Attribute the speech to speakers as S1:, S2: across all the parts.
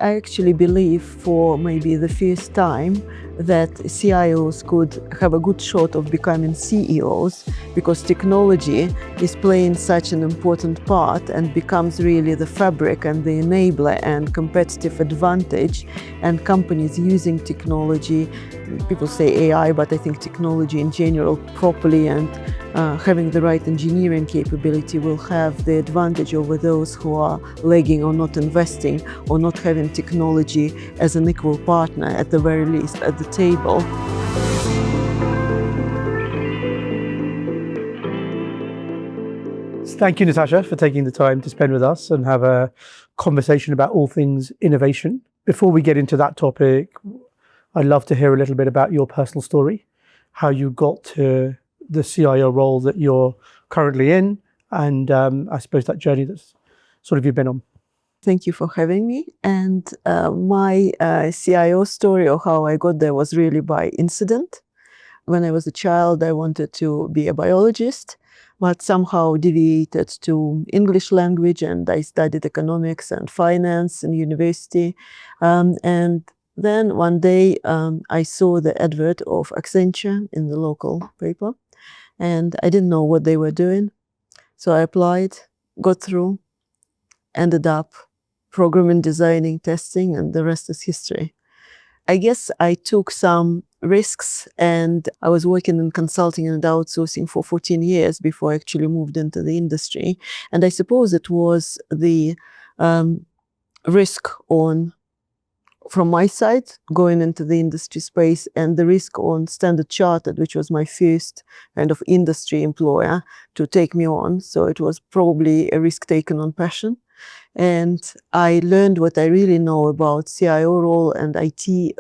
S1: I actually believe for maybe the first time that CIOs could have a good shot of becoming CEOs, because technology is playing such an important part and becomes really the fabric and the enabler and competitive advantage. And companies using technology, people say AI, but I think technology in general properly and having the right engineering capability will have the advantage over those who are lagging or not investing or not having technology as an equal partner, at the very least, at the table.
S2: Thank you, Natasha, for taking the time to spend with us and have a conversation about all things innovation. Before we get into that topic, I'd love to hear a little bit about your personal story, how you got to the CIO role that you're currently in, and I suppose that journey that's sort of you've been on.
S1: Thank you for having me. And my CIO story, or how I got there, was really by incident. When I was a child, I wanted to be a biologist, but somehow deviated to English language, and I studied economics and finance in university. And then one day I saw the advert of Accenture in the local paper, and I didn't know what they were doing. So I applied, got through, ended up programming, designing, testing, and the rest is history. I guess I took some risks, and I was working in consulting and outsourcing for 14 years before I actually moved into the industry. And I suppose it was the risk from my side going into the industry space, and the risk on Standard Chartered, which was my first kind of industry employer to take me on. So it was probably a risk taken on passion. And I learned what I really know about CIO role and IT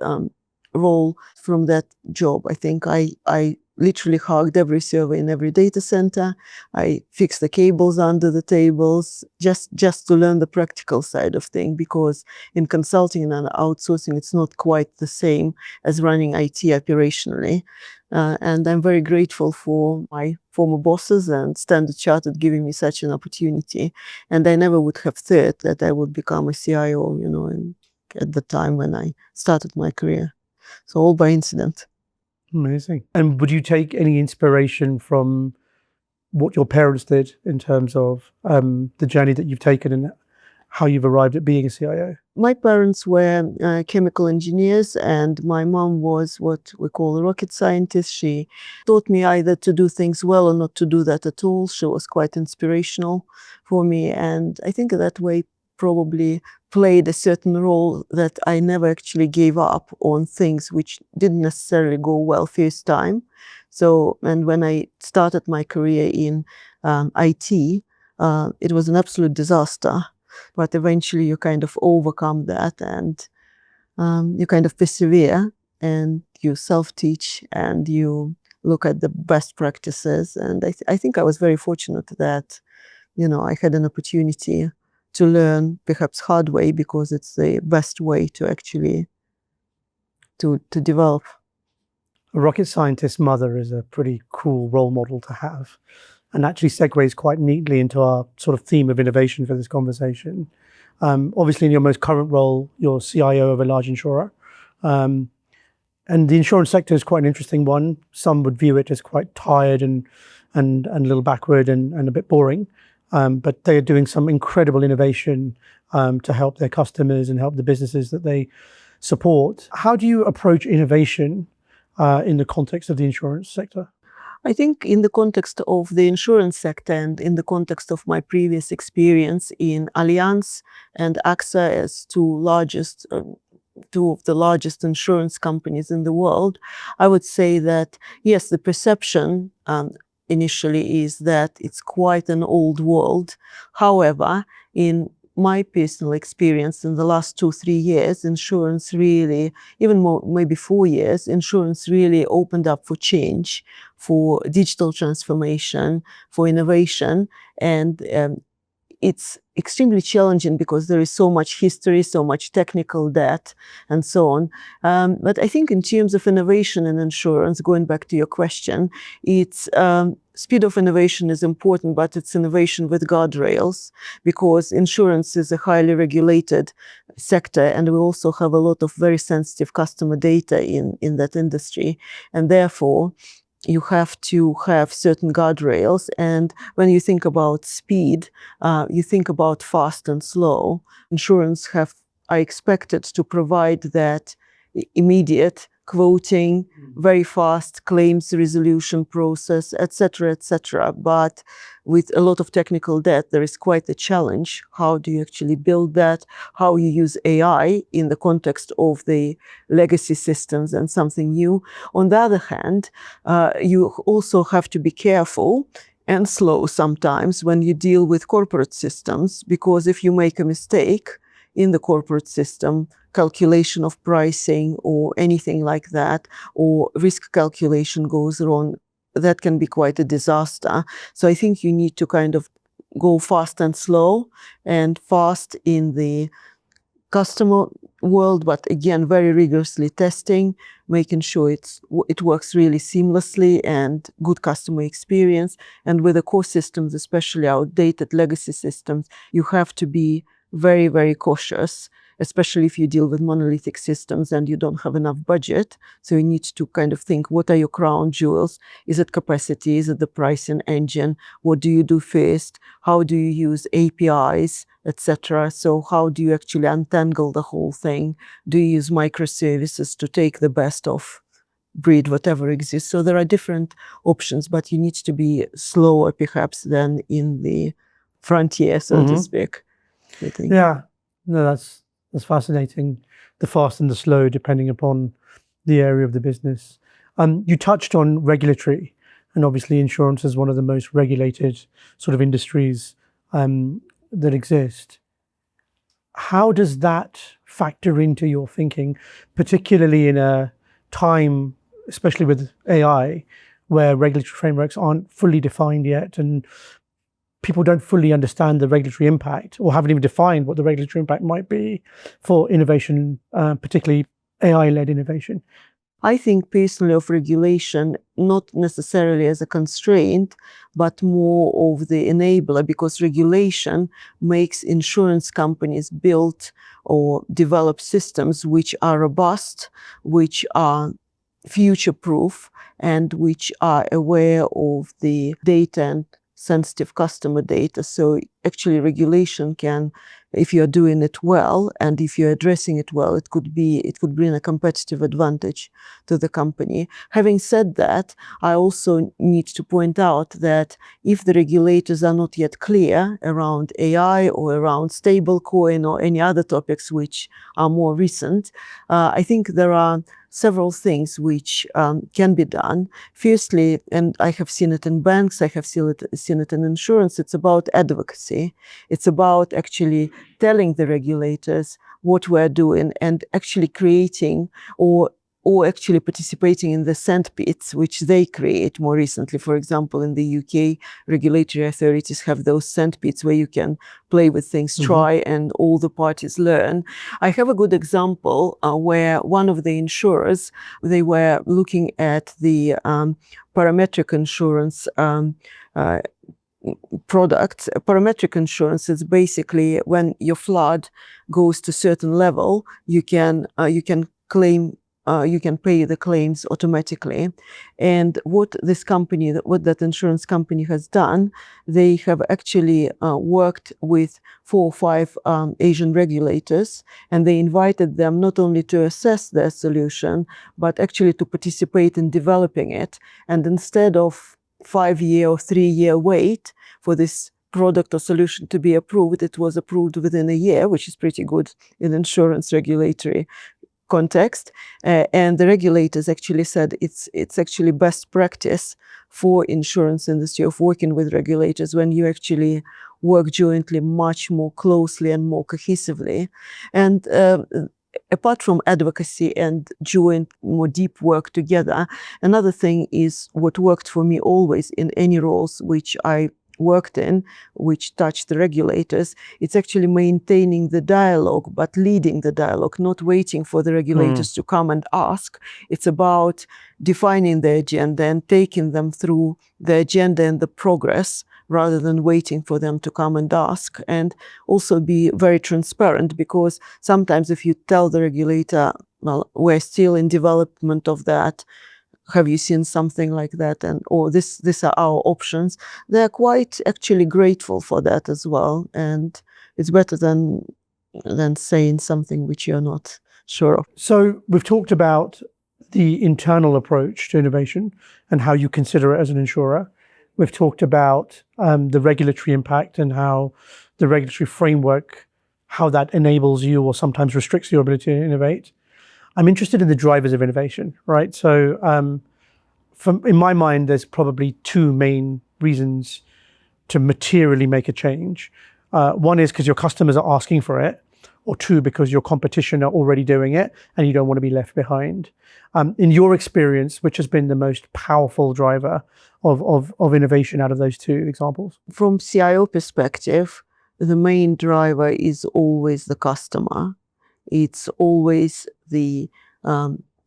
S1: role from that job. I think I literally hugged every server in every data center. I fixed the cables under the tables just to learn the practical side of things, because in consulting and outsourcing, it's not quite the same as running IT operationally. And I'm very grateful for my former bosses and Standard Chartered giving me such an opportunity. And I never would have thought that I would become a CIO, at the time when I started my career. So all by incident.
S2: Amazing. And would you take any inspiration from what your parents did in terms of the journey that you've taken and how you've arrived at being a CIO?
S1: My parents were chemical engineers, and my mom was what we call a rocket scientist. She taught me either to do things well or not to do that at all. She was quite inspirational for me, and I think that way probably played a certain role, that I never actually gave up on things which didn't necessarily go well first time. So, and when I started my career in IT, it was an absolute disaster. But eventually you kind of overcome that, and you kind of persevere, and you self-teach, and you look at the best practices. And I think I was very fortunate that, I had an opportunity to learn, perhaps hard way, because it's the best way to actually to develop.
S2: A rocket scientist's mother is a pretty cool role model to have, and actually segues quite neatly into our sort of theme of innovation for this conversation. Obviously, in your most current role, you're CIO of a large insurer. And the insurance sector is quite an interesting one. Some would view it as quite tired and a little backward and a bit boring. But they are doing some incredible innovation to help their customers and help the businesses that they support. How do you approach innovation in the context of the insurance sector?
S1: I think in the context of the insurance sector, and in the context of my previous experience in Allianz and AXA as two of the largest insurance companies in the world, I would say that, yes, the perception initially is that it's quite an old world. However, in my personal experience in the last 2-3 years, insurance really, even more, maybe 4 years, insurance really opened up for change, for digital transformation, for innovation. And it's extremely challenging because there is so much history, so much technical debt, and so on. But I think in terms of innovation in insurance, going back to your question, it's speed of innovation is important, but it's innovation with guardrails, because insurance is a highly regulated sector, and we also have a lot of very sensitive customer data in that industry, and therefore you have to have certain guardrails. And when you think about speed, you think about fast and slow. Insurance are expected to provide that immediate quoting, very fast claims resolution process, etc., etc. But with a lot of technical debt, there is quite a challenge. How do you actually build that? How you use AI in the context of the legacy systems and something new. On the other hand, you also have to be careful and slow sometimes when you deal with corporate systems, because if you make a mistake in the corporate system, calculation of pricing or anything like that, or risk calculation goes wrong, that can be quite a disaster. So I think you need to kind of go fast and slow, and fast in the customer world, but again, very rigorously testing, making sure it works really seamlessly and good customer experience. And with the core systems, especially outdated legacy systems, you have to be very, very cautious, especially if you deal with monolithic systems and you don't have enough budget. So you need to kind of think, what are your crown jewels? Is it capacity? Is it the pricing engine? What do you do first? How do you use APIs, etc.? So how do you actually untangle the whole thing? Do you use microservices to take the best of breed, whatever exists? So there are different options, but you need to be slower perhaps than in the frontier, so to speak. I think.
S2: Yeah, no, that's fascinating. The fast and the slow, depending upon the area of the business. You touched on regulatory, and obviously insurance is one of the most regulated sort of industries that exist. How does that factor into your thinking, particularly in a time, especially with AI, where regulatory frameworks aren't fully defined yet, and people don't fully understand the regulatory impact, or haven't even defined what the regulatory impact might be for innovation, particularly AI-led innovation?
S1: I think personally of regulation, not necessarily as a constraint, but more of the enabler, because regulation makes insurance companies build or develop systems which are robust, which are future-proof, and which are aware of the data and sensitive customer data. So actually regulation can, if you're doing it well and if you're addressing it well, it could bring a competitive advantage to the company. Having said that, I also need to point out that if the regulators are not yet clear around AI or around stablecoin or any other topics which are more recent, I think there are several things which can be done. Firstly, and I have seen it in banks, I have seen it in insurance, it's about advocacy. It's about actually telling the regulators what we're doing and actually creating or actually participating in the sandpits which they create more recently. For example, in the UK, regulatory authorities have those sandpits where you can play with things, try, and all the parties learn. I have a good example where one of the insurers, they were looking at the parametric insurance products. Parametric insurance is basically when your flood goes to a certain level, you can claim. You can pay the claims automatically. And what that insurance company has done, they have actually worked with 4 or 5 Asian regulators, and they invited them not only to assess their solution, but actually to participate in developing it. And instead of 5-year or 3-year wait for this product or solution to be approved, it was approved within a year, which is pretty good in insurance regulatory context. And the regulators actually said it's actually best practice for insurance industry of working with regulators when you actually work jointly much more closely and more cohesively. And apart from advocacy and joint, more deep work together, another thing is what worked for me always in any roles which I worked in, which touched the regulators, it's actually maintaining the dialogue, but leading the dialogue, not waiting for the regulators to come and ask. It's about defining the agenda and taking them through the agenda and the progress rather than waiting for them to come and ask. And also be very transparent, because sometimes if you tell the regulator, well, we're still in development of that, have you seen something like that, and or these are our options, they're quite actually grateful for that as well. And it's better than saying something which you're not sure of.
S2: So we've talked about the internal approach to innovation and how you consider it as an insurer. We've talked about the regulatory impact and how the regulatory framework, how that enables you or sometimes restricts your ability to innovate. I'm interested in the drivers of innovation, right? So in my mind, there's probably two main reasons to materially make a change. One is because your customers are asking for it, or two, because your competition are already doing it and you don't want to be left behind. In your experience, which has been the most powerful driver of innovation out of those two examples?
S1: From CIO perspective, the main driver is always the customer. It's always the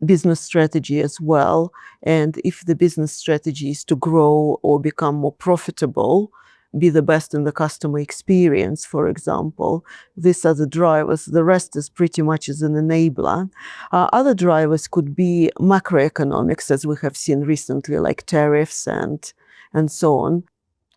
S1: business strategy as well. And if the business strategy is to grow or become more profitable, be the best in the customer experience, for example, these are the drivers. The rest is pretty much as an enabler. Other drivers could be macroeconomics, as we have seen recently, like tariffs and so on.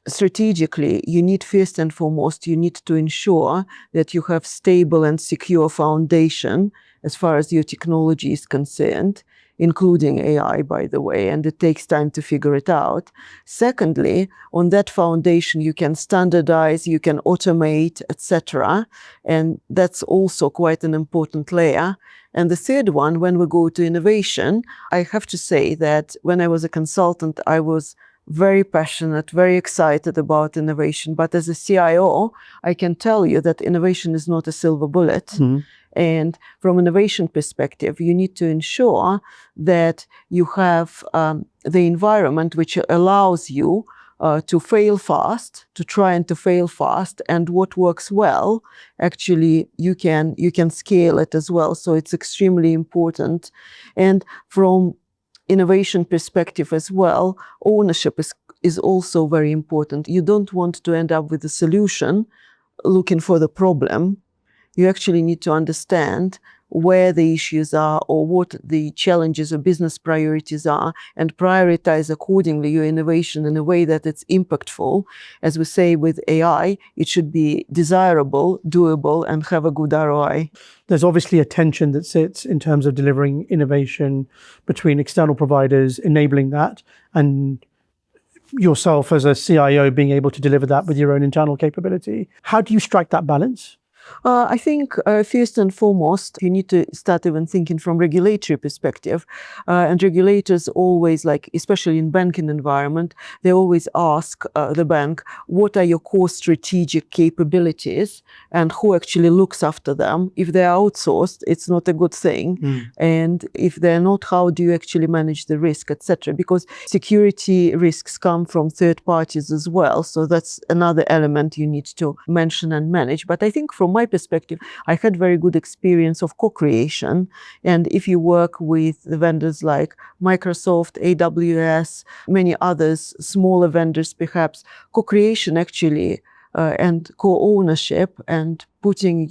S1: Strategically, you need first and foremost, you need to ensure that you have stable and secure foundation as far as your technology is concerned, including AI, by the way, and it takes time to figure it out. Secondly, on that foundation, you can standardize, you can automate, etc. And that's also quite an important layer. And the third one, when we go to innovation, I have to say that when I was a consultant, I was very passionate, very excited about innovation. But as a CIO, I can tell you that innovation is not a silver bullet. Mm-hmm. And from innovation perspective, you need to ensure that you have the environment which allows you to fail fast, to try and to fail fast, and what works well, actually you can scale it as well. So it's extremely important. And from innovation perspective as well, ownership is also very important. You don't want to end up with a solution looking for the problem. You actually need to understand where the issues are or what the challenges or business priorities are, and prioritize accordingly your innovation in a way that it's impactful. As we say with AI, it should be desirable, doable, and have a good ROI.
S2: There's obviously a tension that sits in terms of delivering innovation between external providers, enabling that, and yourself as a CIO being able to deliver that with your own internal capability. How do you strike that balance?
S1: I think first and foremost, you need to start even thinking from regulatory perspective. And regulators always, like, especially in banking environment, they always ask the bank, what are your core strategic capabilities and who actually looks after them? If they're outsourced, it's not a good thing. And if they're not, how do you actually manage the risk, etc.? Because security risks come from third parties as well. So that's another element you need to mention and manage. But I think from my perspective, I had very good experience of co-creation. And if you work with the vendors like Microsoft, AWS, many others, smaller vendors perhaps, co-creation actually and co-ownership and putting,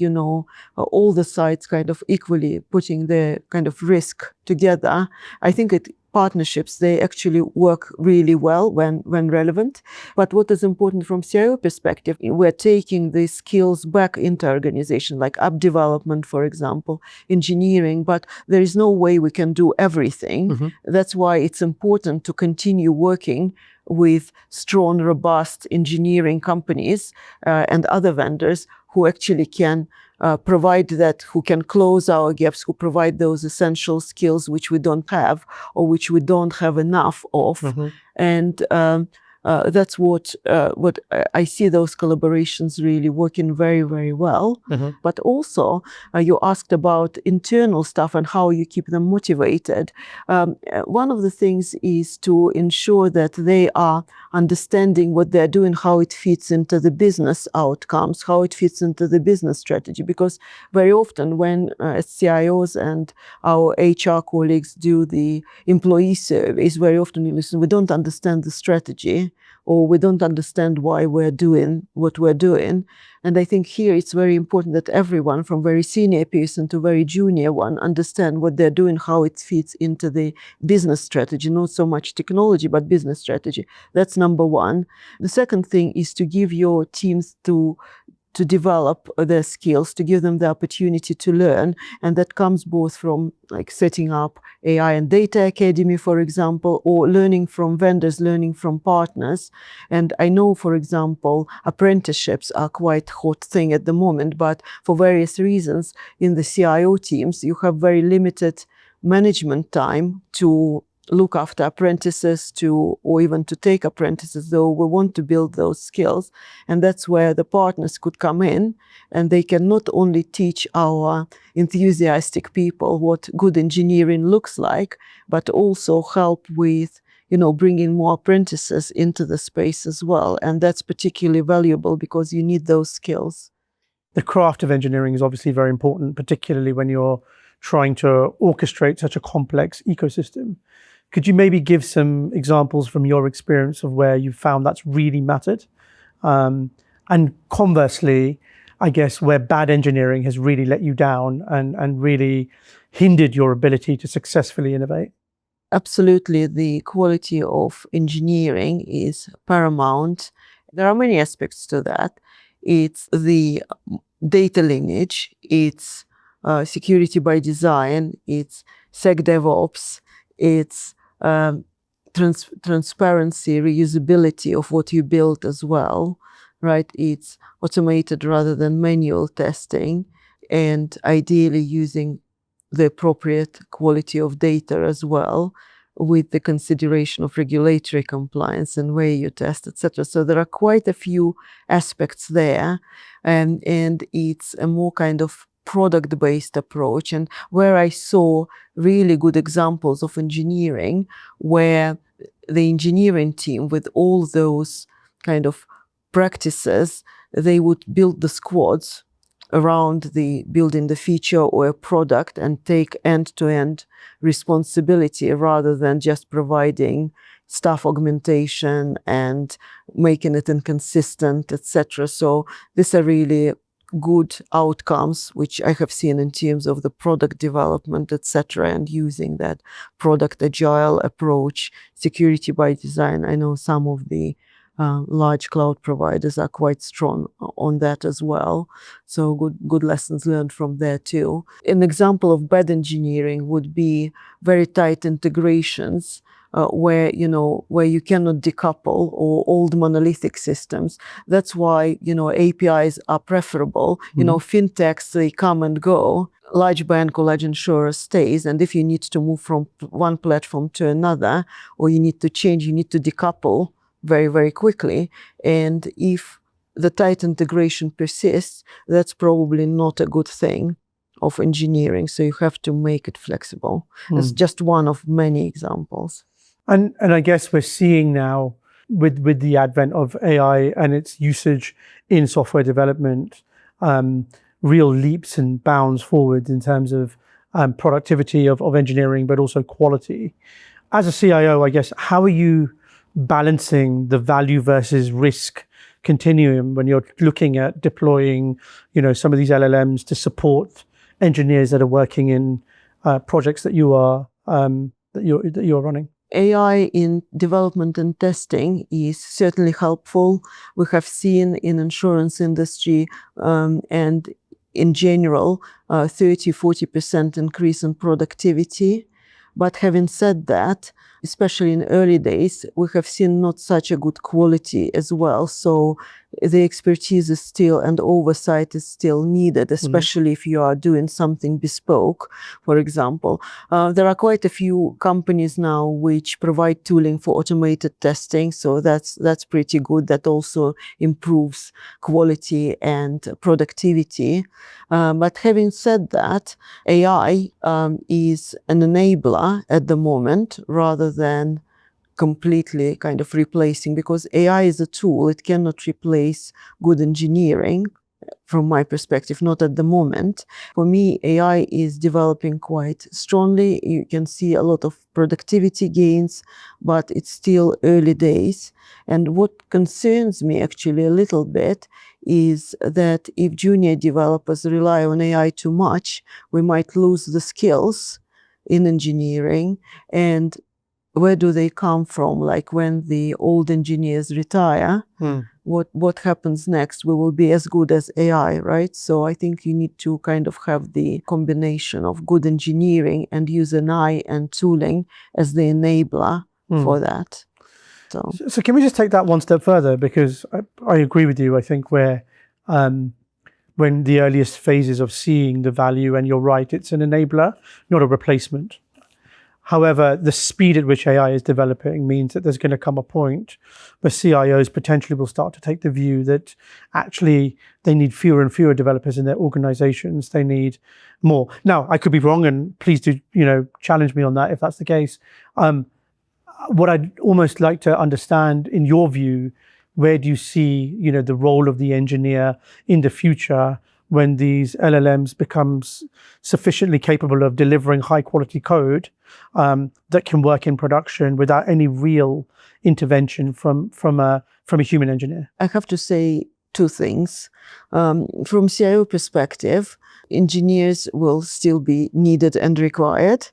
S1: all the sides kind of equally, putting the kind of risk together, I think partnerships, they actually work really well when relevant. But what is important from CIO perspective, we're taking these skills back into organization, like app development, for example, engineering, but there is no way we can do everything. Mm-hmm. That's why it's important to continue working with strong, robust engineering companies and other vendors who actually can provide that, who can close our gaps, who provide those essential skills which we don't have or which we don't have enough of. Mm-hmm. And that's what I see those collaborations really working very, very well. Mm-hmm. But also, you asked about internal stuff and how you keep them motivated. One of the things is to ensure that they are understanding what they're doing, how it fits into the business outcomes, how it fits into the business strategy. Because very often when CIOs and our HR colleagues do the employee surveys, very often you listen, we don't understand the strategy. or we don't understand why we're doing what we're doing. And I think here it's very important that everyone, from very senior person to very junior one, understand what they're doing, how it fits into the business strategy, not so much technology, but business strategy. That's number one. The second thing is to give your teams to develop their skills, to give them the opportunity to learn. And that comes both from like setting up AI and data academy, for example, or learning from vendors, learning from partners. And I know, for example, apprenticeships are quite hot thing at the moment, but for various reasons in the CIO teams, you have very limited management time to look after apprentices or even to take apprentices, though we want to build those skills. And that's where the partners could come in, and they can not only teach our enthusiastic people what good engineering looks like, but also help with bringing more apprentices into the space as well. And that's particularly valuable because you need those skills.
S2: The craft of engineering is obviously very important, particularly when you're trying to orchestrate such a complex ecosystem. Could you maybe give some examples from your experience of where you found that's really mattered? And conversely, I guess, where bad engineering has really let you down and really hindered your ability to successfully innovate?
S1: Absolutely, the quality of engineering is paramount. There are many aspects to that. It's the data lineage, it's security by design, it's SecDevOps, it's transparency, reusability of what you built as well, right? It's automated rather than manual testing, and ideally using the appropriate quality of data as well, with the consideration of regulatory compliance and where you test, etc. So there are quite a few aspects there, and it's a more kind of product-based approach. And where I saw really good examples of engineering, where the engineering team, with all those kind of practices, they would build the squads around the building the feature or a product and take end-to-end responsibility rather than just providing staff augmentation and making it inconsistent, etc. So these are really good outcomes, which I have seen in terms of the product development, etc., and using that product agile approach, security by design. I know some of the large cloud providers are quite strong on that as well. So good lessons learned from there too. An example of bad engineering would be very tight integrations, where you cannot decouple, or old monolithic systems. That's why APIs are preferable. Fintechs, they come and go. Large bank or large insurer stays, and if you need to move from one platform to another, or you need to change, you need to decouple very, very quickly. And if the tight integration persists, that's probably not a good thing of engineering. So you have to make it flexible. It's just one of many examples.
S2: And I guess we're seeing now with the advent of AI and its usage in software development, real leaps and bounds forward in terms of productivity of engineering, but also quality. As a CIO, I guess, how are you balancing the value versus risk continuum when you're looking at deploying, some of these LLMs to support engineers that are working in projects that you're running?
S1: AI in development and testing is certainly helpful. We have seen in insurance industry and in general 30-40% increase in productivity. But having said that, especially in early days, we have seen not such a good quality as well. So the expertise is still, and oversight is still needed, especially if you are doing something bespoke, for example. There are quite a few companies now which provide tooling for automated testing. So that's pretty good. That also improves quality and productivity. But having said that, AI is an enabler at the moment rather than completely kind of replacing, because AI is a tool. It cannot replace good engineering. from my perspective, not at the moment. For me, AI is developing quite strongly. You can see a lot of productivity gains, but it's still early days. And what concerns me actually a little bit is that if junior developers rely on AI too much, we might lose the skills in engineering. And where do they come from? Like when the old engineers retire, what happens next? We will be as good as AI, right? So I think you need to kind of have the combination of good engineering and use an eye and tooling as the enabler for that.
S2: So can we just take that one step further? Because I agree with you. I think we're when the earliest phases of seeing the value, and you're right, it's an enabler, not a replacement. However, the speed at which AI is developing means that there's going to come a point where CIOs potentially will start to take the view that actually they need fewer and fewer developers in their organizations. They need more. Now, I could be wrong, and please do, challenge me on that if that's the case. What I'd almost like to understand, in your view, where do you see, the role of the engineer in the future when these LLMs becomes sufficiently capable of delivering high quality code that can work in production without any real intervention from a human engineer?
S1: I have to say two things. From CIO perspective, engineers will still be needed and required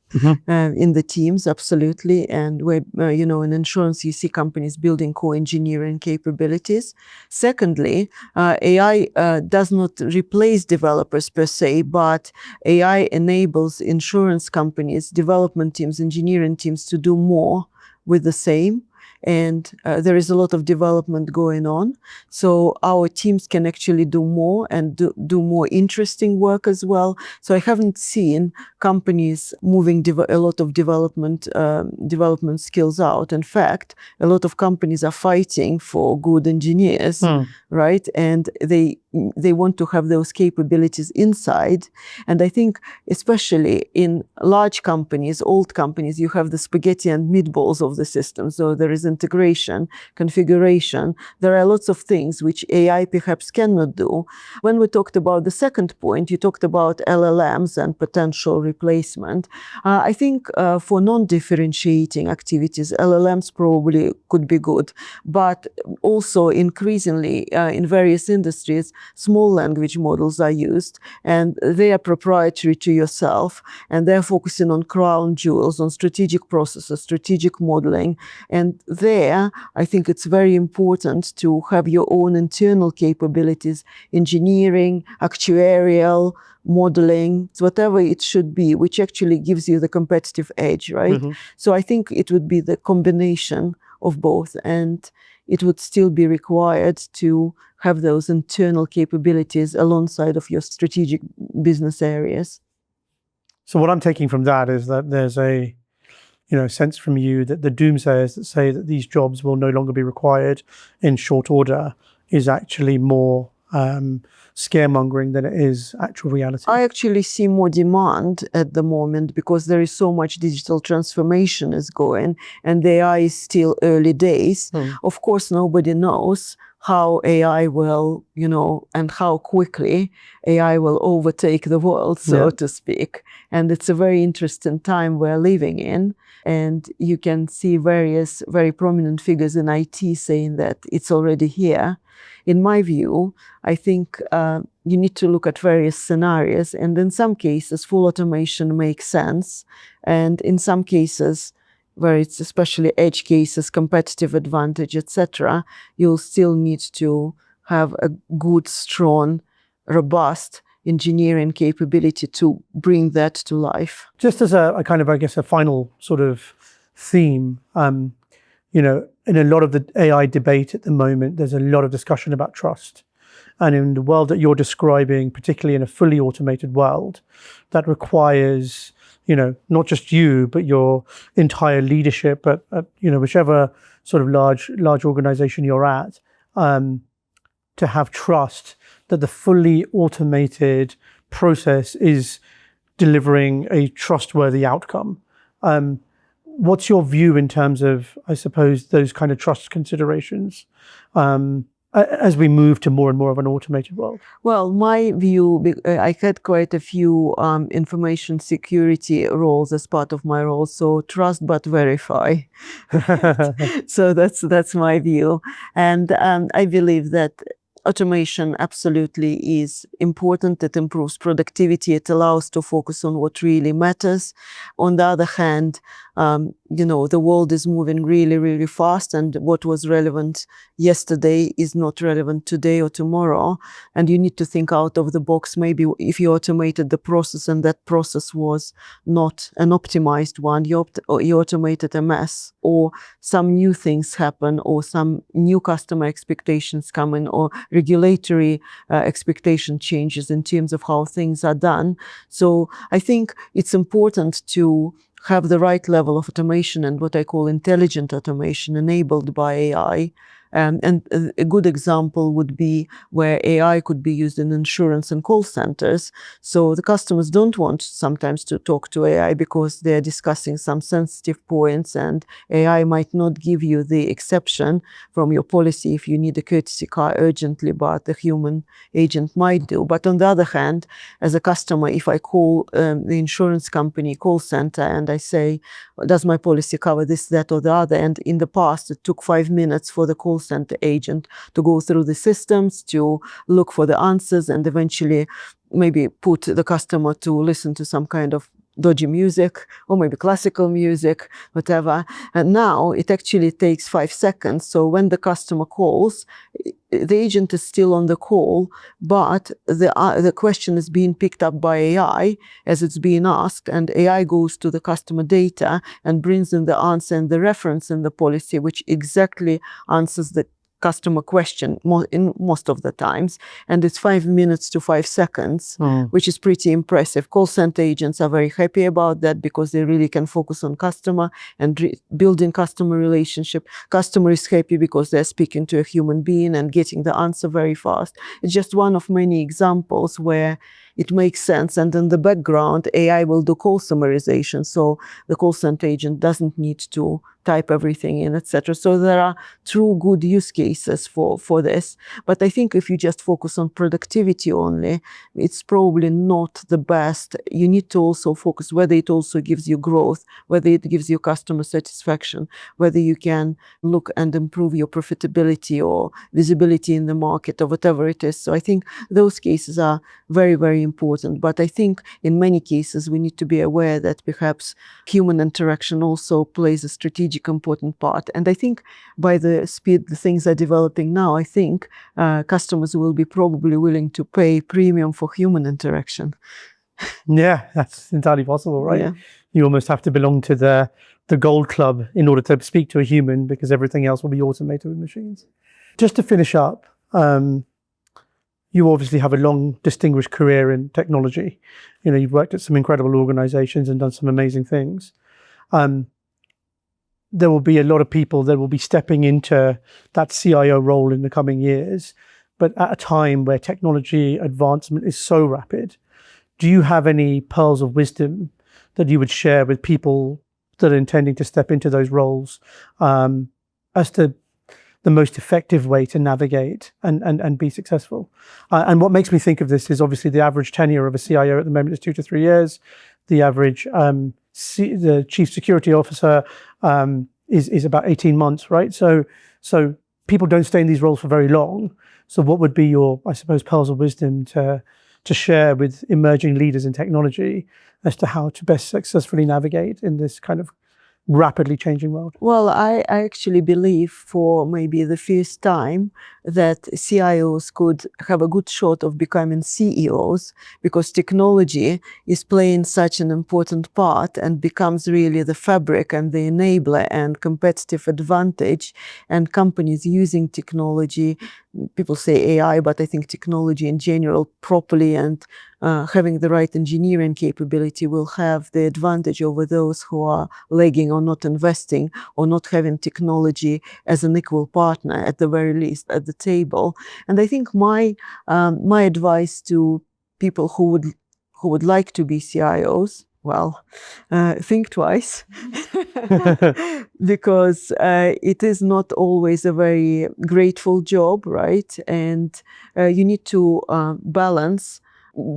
S1: in the teams, absolutely. And where, in insurance, you see companies building core engineering capabilities. Secondly, AI does not replace developers per se, but AI enables insurance companies, development teams, engineering teams to do more with the same. And there is a lot of development going on. So our teams can actually do more and do more interesting work as well. So I haven't seen companies moving a lot of development skills out. In fact, a lot of companies are fighting for good engineers, right? And they want to have those capabilities inside. And I think especially in large companies, old companies, you have the spaghetti and meatballs of the system. So there is integration, configuration. There are lots of things which AI perhaps cannot do. When we talked about the second point, you talked about LLMs and potential replacement. I think for non-differentiating activities, LLMs probably could be good. But also increasingly in various industries, small language models are used, and they are proprietary to yourself, and they're focusing on crown jewels, on strategic processes, strategic modeling. And there, I think it's very important to have your own internal capabilities, engineering, actuarial, modeling, whatever it should be, which actually gives you the competitive edge, right? So I think it would be the combination of both, and it would still be required to have those internal capabilities alongside of your strategic business areas.
S2: So what I'm taking from that is that there's a sense from you that the doomsayers that say that these jobs will no longer be required in short order is actually more scaremongering than it is actual reality.
S1: I actually see more demand at the moment because there is so much digital transformation is going, and the AI is still early days. Of course, nobody knows how AI will, and how quickly AI will overtake the world, so to speak. And it's a very interesting time we're living in. And you can see various very prominent figures in IT saying that it's already here. In my view, I think you need to look at various scenarios. And in some cases, full automation makes sense. And in some cases, where it's especially edge cases, competitive advantage, etc., you'll still need to have a good, strong, robust engineering capability to bring that to life.
S2: Just as a kind of, I guess, a final sort of theme, in a lot of the AI debate at the moment, there's a lot of discussion about trust. And in the world that you're describing, particularly in a fully automated world, that requires, not just you, but your entire leadership at whichever sort of large organization you're at, to have trust that the fully automated process is delivering a trustworthy outcome. What's your view in terms of, I suppose, those kind of trust considerations? as we move to more and more of an automated world?
S1: Well, my view, I had quite a few information security roles as part of my role, so trust but verify. So that's my view. And I believe that automation absolutely is important. It improves productivity. It allows to focus on what really matters. On the other hand, the world is moving really, really fast, and what was relevant yesterday is not relevant today or tomorrow. And you need to think out of the box. Maybe if you automated the process and that process was not an optimized one, you automated a mess, or some new things happen, or some new customer expectations come in, or regulatory expectation changes in terms of how things are done. So I think it's important to have the right level of automation and what I call intelligent automation enabled by AI. And a good example would be where AI could be used in insurance and call centers. So the customers don't want sometimes to talk to AI because they're discussing some sensitive points, and AI might not give you the exception from your policy if you need a courtesy car urgently, but the human agent might do. But on the other hand, as a customer, if I call the insurance company call center and I say, does my policy cover this, that, or the other? And in the past, it took 5 minutes for the call center agent to go through the systems, to look for the answers, and eventually maybe put the customer to listen to some kind of dodgy music, or maybe classical music, whatever. And now it actually takes 5 seconds. So when the customer calls, the agent is still on the call, but the question is being picked up by AI as it's being asked, and AI goes to the customer data and brings in the answer and the reference in the policy, which exactly answers the customer question in most of the times. And it's 5 minutes to 5 seconds, which is pretty impressive. Call center agents are very happy about that because they really can focus on customer and building customer relationship. Customer is happy because they're speaking to a human being and getting the answer very fast. It's just one of many examples where it makes sense. And in the background, AI will do call summarization. So the call center agent doesn't need to type everything in, etc. So there are true good use cases for this. But I think if you just focus on productivity only, it's probably not the best. You need to also focus whether it also gives you growth, whether it gives you customer satisfaction, whether you can look and improve your profitability or visibility in the market or whatever it is. So I think those cases are very, very important. But I think in many cases, we need to be aware that perhaps human interaction also plays a strategic important part. And I think by the speed the things are developing now, I think customers will be probably willing to pay premium for human interaction.
S2: Yeah, that's entirely possible, right?
S1: Yeah.
S2: You almost have to belong to the gold club in order to speak to a human, because everything else will be automated with machines. Just to finish up, you obviously have a long, distinguished career in technology. You've worked at some incredible organizations and done some amazing things. There will be a lot of people that will be stepping into that CIO role in the coming years, but at a time where technology advancement is so rapid. Do you have any pearls of wisdom that you would share with people that are intending to step into those roles as to the most effective way to navigate and be successful? And what makes me think of this is obviously the average tenure of a CIO at the moment is 2 to 3 years. The average the chief security officer is about 18 months, right? So people don't stay in these roles for very long. So what would be your, I suppose, pearls of wisdom to share with emerging leaders in technology as to how to best successfully navigate in this kind of rapidly changing world?
S1: Well, I actually believe for maybe the first time that CIOs could have a good shot of becoming CEOs, because technology is playing such an important part and becomes really the fabric and the enabler and competitive advantage. And companies using technology, people say AI, but I think technology in general properly and having the right engineering capability will have the advantage over those who are lagging or not investing or not having technology as an equal partner, at the very least, at the table. And I think my advice to people who would like to be CIOs well, think twice because it is not always a very grateful job, right? And you need to balance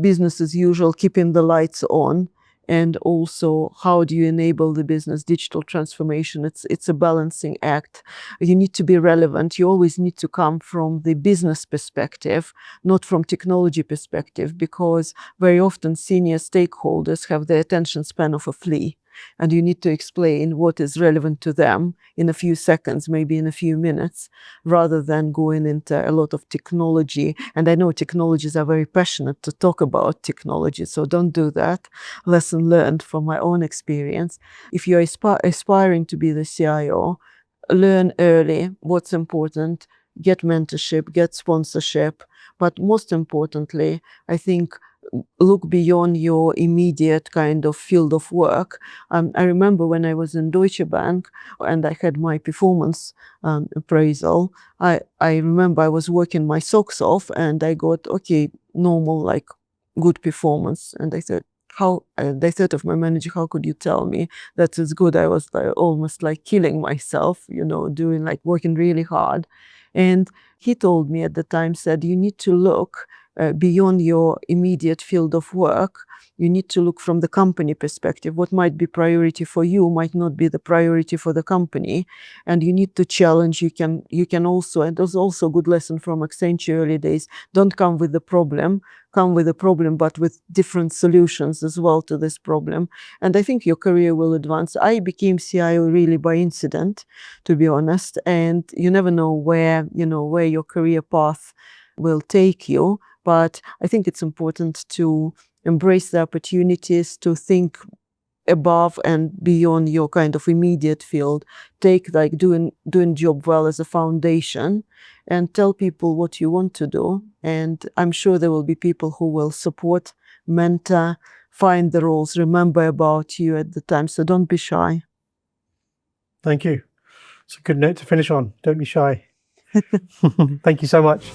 S1: business as usual, keeping the lights on, and also how do you enable the business digital transformation. It's a balancing act. You need to be relevant. You always need to come from the business perspective, not from technology perspective, because very often senior stakeholders have the attention span of a flea, and you need to explain what is relevant to them in a few seconds, maybe in a few minutes, rather than going into a lot of technology. And I know technologies are very passionate to talk about technology, so don't do that. Lesson learned from my own experience. If you're aspiring to be the CIO, learn early what's important, get mentorship, get sponsorship, but most importantly, I think look beyond your immediate kind of field of work. I remember when I was in Deutsche Bank and I had my performance appraisal, I remember I was working my socks off and I got, okay, normal, like good performance. And I said, they said of my manager, how could you tell me that it's good? I was like, almost like killing myself, doing like working really hard. And he told me at the time, said, you need to look beyond your immediate field of work. You need to look from the company perspective. What might be priority for you might not be the priority for the company, and you need to challenge. You can also, and there's also a good lesson from Accenture early days. Don't come with the problem. Come with a problem, but with different solutions as well to this problem. And I think your career will advance. I became CIO really by incident, to be honest. And you never know where your career path will take you. But I think it's important to embrace the opportunities, to think above and beyond your kind of immediate field. Take like doing job well as a foundation, and tell people what you want to do. And I'm sure there will be people who will support, mentor, find the roles, remember about you at the time. So don't be shy.
S2: Thank you. It's a good note to finish on. Don't be shy. Thank you so much.